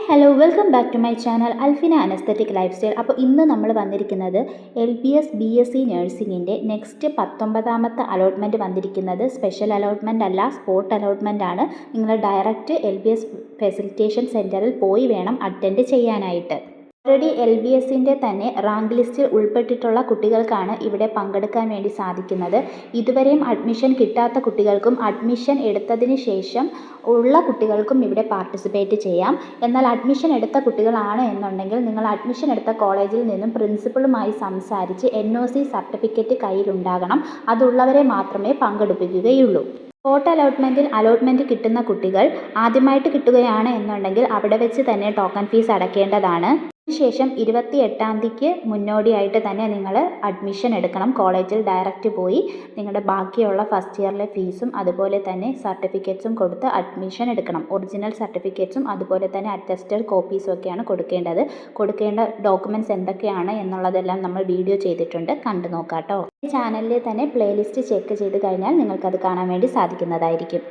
Hello welcome back to my channel Alfina an aesthetic lifestyle. അപ്പോൾ ഇന്ന് നമ്മൾ വന്നിരിക്കുന്നത് LBS BSc നഴ്സിംഗിൻ്റെ നെക്സ്റ്റ് 19ാമത്തെ അലോട്ട്മെൻറ്റ് വന്നിരിക്കുന്നത് സ്പെഷ്യൽ അലോട്ട്മെൻറ്റ് അല്ല, സ്പോട്ട് അലോട്ട്മെൻറ്റ് ആണ്. നിങ്ങൾ ഡയറക്റ്റ് LBS ഫെസിലിറ്റേഷൻ സെൻറ്ററിൽ പോയി വേണം അറ്റൻഡ് ചെയ്യാനായിട്ട്. ഓൾറെഡി LBSൻ്റെ തന്നെ റാങ്ക് ലിസ്റ്റിൽ ഉൾപ്പെട്ടിട്ടുള്ള കുട്ടികൾക്കാണ് ഇവിടെ പങ്കെടുക്കാൻ വേണ്ടി സാധിക്കുന്നത്. ഇതുവരെയും അഡ്മിഷൻ കിട്ടാത്ത കുട്ടികൾക്കും അഡ്മിഷൻ എടുത്തതിന് ശേഷം ഉള്ള കുട്ടികൾക്കും ഇവിടെ പാർട്ടിസിപ്പേറ്റ് ചെയ്യാം. എന്നാൽ അഡ്മിഷൻ എടുത്ത കുട്ടികളാണ് എന്നുണ്ടെങ്കിൽ നിങ്ങൾ അഡ്മിഷൻ എടുത്ത കോളേജിൽ നിന്നും പ്രിൻസിപ്പളുമായി സംസാരിച്ച് NOC സർട്ടിഫിക്കറ്റ് കയ്യിലുണ്ടാകണം. അതുള്ളവരെ മാത്രമേ പങ്കെടുപ്പിക്കുകയുള്ളൂ. സ്പോട്ട് അലോട്ട്മെൻറ്റ് കിട്ടുന്ന കുട്ടികൾ ആദ്യമായിട്ട് കിട്ടുകയാണ് എന്നുണ്ടെങ്കിൽ അവിടെ വെച്ച് തന്നെ ടോക്കൺ ഫീസ് അടയ്ക്കേണ്ടതാണ്. അതിനുശേഷം 28ാം തീയതിക്ക് മുന്നോടിയായിട്ട് തന്നെ നിങ്ങൾ അഡ്മിഷൻ എടുക്കണം. കോളേജിൽ ഡയറക്റ്റ് പോയി നിങ്ങളുടെ ബാക്കിയുള്ള ഫസ്റ്റ് ഇയറിലെ ഫീസും അതുപോലെ തന്നെ സർട്ടിഫിക്കറ്റ്സും കൊടുത്ത് അഡ്മിഷൻ എടുക്കണം. ഒറിജിനൽ സർട്ടിഫിക്കറ്റ്സും അതുപോലെ തന്നെ അറ്റസ്റ്റഡ് കോപ്പീസും ഒക്കെയാണ് കൊടുക്കേണ്ടത്. കൊടുക്കേണ്ട ഡോക്യുമെൻറ്റ്സ് എന്തൊക്കെയാണ് എന്നുള്ളതെല്ലാം നമ്മൾ വീഡിയോ ചെയ്തിട്ടുണ്ട്, കണ്ടു നോക്കാം കേട്ടോ. ഈ ചാനലിൽ തന്നെ പ്ലേലിസ്റ്റ് ചെക്ക് ചെയ്ത് കഴിഞ്ഞാൽ നിങ്ങൾക്കത് കാണാൻ വേണ്ടി സാധിക്കുന്നതായിരിക്കും.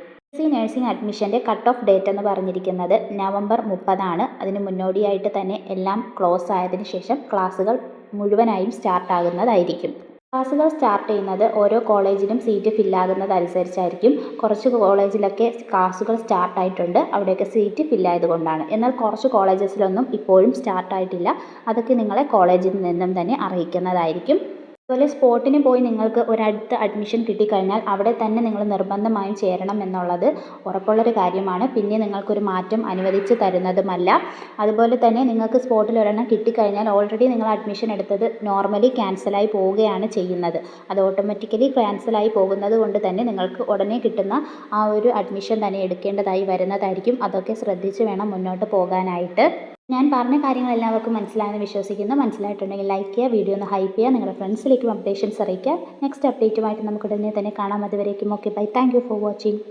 നഴ്സിംഗ് അഡ്മിഷൻ്റെ കട്ട് ഓഫ് ഡേറ്റ് എന്ന് പറഞ്ഞിരിക്കുന്നത് നവംബർ 30 അതിന് മുന്നോടിയായിട്ട് തന്നെ എല്ലാം ക്ലോസ് ആയതിനു ശേഷം ക്ലാസ്സുകൾ മുഴുവനായും സ്റ്റാർട്ടാകുന്നതായിരിക്കും. ക്ലാസ്സുകൾ സ്റ്റാർട്ട് ചെയ്യുന്നത് ഓരോ കോളേജിലും സീറ്റ് ഫില്ലാകുന്നതനുസരിച്ചായിരിക്കും. കുറച്ച് കോളേജിലൊക്കെ ക്ലാസ്സുകൾ സ്റ്റാർട്ടായിട്ടുണ്ട്, അവിടെയൊക്കെ സീറ്റ് ഫില്ലായതുകൊണ്ടാണ്. എന്നാൽ കുറച്ച് കോളേജസിലൊന്നും ഇപ്പോഴും സ്റ്റാർട്ടായിട്ടില്ല. അതൊക്കെ നിങ്ങളെ കോളേജിൽ നിന്നും തന്നെ അറിയിക്കുന്നതായിരിക്കും. അതുപോലെ സ്പോട്ടിന് പോയി നിങ്ങൾക്ക് ഒരിടത്ത് അഡ്മിഷൻ കിട്ടിക്കഴിഞ്ഞാൽ അവിടെ തന്നെ നിങ്ങൾ നിർബന്ധമായും ചേരണം എന്നുള്ളത് ഉറപ്പുള്ളൊരു കാര്യമാണ്. പിന്നെ നിങ്ങൾക്കൊരു മാറ്റം അനുവദിച്ച് തരുന്നതുമല്ല. അതുപോലെ തന്നെ നിങ്ങൾക്ക് സ്പോട്ടിൽ ഒരെണ്ണം കിട്ടിക്കഴിഞ്ഞാൽ ഓൾറെഡി നിങ്ങൾ അഡ്മിഷൻ എടുത്തത് നോർമലി ക്യാൻസലായി പോവുകയാണ് ചെയ്യുന്നത്. അത് ഓട്ടോമാറ്റിക്കലി ക്യാൻസലായി പോകുന്നത് കൊണ്ട് തന്നെ നിങ്ങൾക്ക് ഉടനെ കിട്ടുന്ന ആ ഒരു അഡ്മിഷൻ തന്നെ എടുക്കേണ്ടതായി വരുന്നതായിരിക്കും. അതൊക്കെ ശ്രദ്ധിച്ച് വേണം മുന്നോട്ട് പോകാനായിട്ട്. ഞാൻ പറഞ്ഞ കാര്യങ്ങൾ എല്ലാവർക്കും മനസ്സിലായെന്ന് വിശ്വസിക്കുന്നു. മനസ്സിലായിട്ടുണ്ടെങ്കിൽ ലൈക്ക് ചെയ്യുക, വീഡിയോ ഒന്ന് ഹൈപ്പ് ചെയ്യുക, നിങ്ങളുടെ ഫ്രണ്ട്സിലേക്കും അപ്ഡേഷൻസ് അറിയിക്കുക. നെക്സ്റ്റ് അപ്ഡേറ്റുമായിട്ട് നമുക്ക് ഉടനെ തന്നെ കാണാം. അതുവരേക്കും okay bye. Thank you for watching.